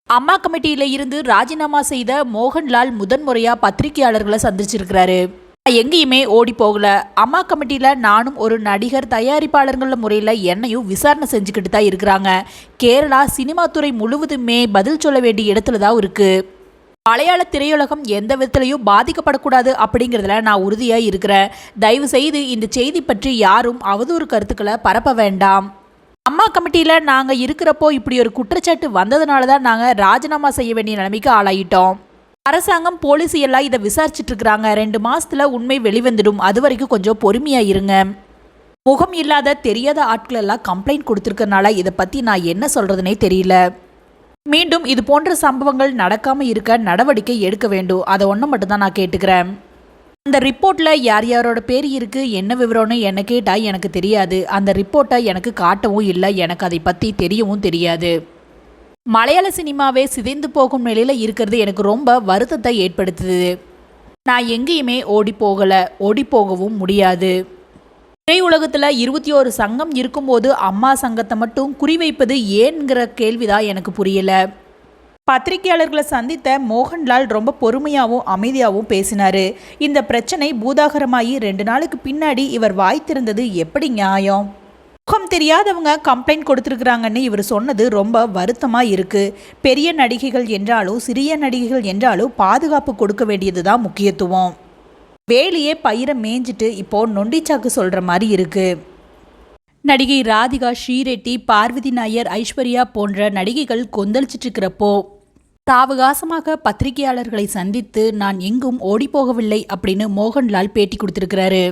அம்மா கமிட்டியில இருந்து ராஜினாமா செய்த மோகன்லால் முதன்முறையா பத்திரிகையாளர்களை சந்திச்சிருக்கிறாரு. எங்கேயுமே ஓடி போகல. அம்மா கமிட்டியில நானும் ஒரு நடிகர், தயாரிப்பாளர்கள் முறையில் என்னையும் விசாரணை செஞ்சுக்கிட்டு தான் இருக்கிறாங்க. கேரளா சினிமா துறை முழுவதுமே பதில் சொல்ல வேண்டிய இடத்துல தான் இருக்கு. மலையாள திரையுலகம் எந்த விதத்திலையும் பாதிக்கப்படக்கூடாது அப்படிங்கிறதுல நான் உறுதியாக இருக்கிறேன். தயவு செய்து இந்த செய்தி பற்றி யாரும் அவதூறு கருத்துக்களை பரப்ப வேண்டாம். அம்மா கமிட்டியில் நாங்கள் இருக்கிறப்போ இப்படி ஒரு குற்றச்சாட்டு வந்ததுனால தான் நாங்கள் ராஜினாமா செய்ய வேண்டிய நிலைமைக்கு ஆளாயிட்டோம். அரசாங்கம், போலீஸ் எல்லாம் இதை விசாரிச்சுட்டு இருக்கிறாங்க. 2 மாதத்தில் உண்மை வெளிவந்துடும். அது வரைக்கும் கொஞ்சம் பொறுமையாக இருங்க. முகம் இல்லாத தெரியாத ஆட்கள் எல்லாம் கம்ப்ளைண்ட் கொடுத்துருக்கறனால இதை பற்றி நான் என்ன சொல்கிறதுனே தெரியல. மீண்டும் இது போன்ற சம்பவங்கள் நடக்காமல் இருக்க நடவடிக்கை எடுக்க வேண்டும். அதை ஒன்று மட்டும்தான் நான் கேட்டுக்கிறேன். அந்த ரிப்போர்ட்டில் யார் யாரோட பேர் இருக்குது, என்ன விவரம்னு என்ன கேட்டால் எனக்கு தெரியாது. அந்த ரிப்போர்ட்டை எனக்கு காட்டவும் இல்லை. எனக்கு அதை பற்றி தெரியவும் தெரியாது. மலையாள சினிமாவே சிதைந்து போகும் நிலையில் இருக்கிறது எனக்கு ரொம்ப வருத்தத்தை ஏற்படுத்துது. நான் எங்கேயுமே ஓடி போகலை, ஓடி போகவும் முடியாது. திரையுலகத்தில் 21 சங்கம் இருக்கும்போது அம்மா சங்கத்தை மட்டும் குறிவைப்பது ஏன்கிற கேள்விதான் எனக்கு புரியலை. பத்திரிகையாளர்களை சந்தித்த மோகன்லால் ரொம்ப பொறுமையாகவும் அமைதியாகவும் பேசினார். இந்த பிரச்சனை பூதாகரமாகி 2 நாளுக்கு பின்னாடி இவர் வாய் திறந்தது எப்படி நியாயம்? முகம் தெரியாதவங்க கம்ப்ளைண்ட் கொடுத்துருக்குறாங்கன்னு இவர் சொன்னது ரொம்ப வருத்தமாக இருக்குது. பெரிய நடிகைகள் என்றாலும் சிறிய நடிகைகள் என்றாலும் பாதுகாப்பு கொடுக்க வேண்டியது தான் முக்கியத்துவம். வேலையே பயிரை மேய்ஞ்சிட்டு இப்போது நொண்டிச்சாக்கு சொல்கிற மாதிரி இருக்குது. நடிகை ராதிகா, ஸ்ரீரெட்டி, பார்வதி நாயர், ஐஸ்வர்யா போன்ற நடிகைகள் கொந்தளிச்சிட்டு இருக்கிறப்போ சாவகாசமாக பத்திரிகையாளர்களை சந்தித்து நான் எங்கும் ஓடிப்போகவில்லை அப்படின்னு மோகன்லால் பேட்டி கொடுத்துருக்கிறாரு.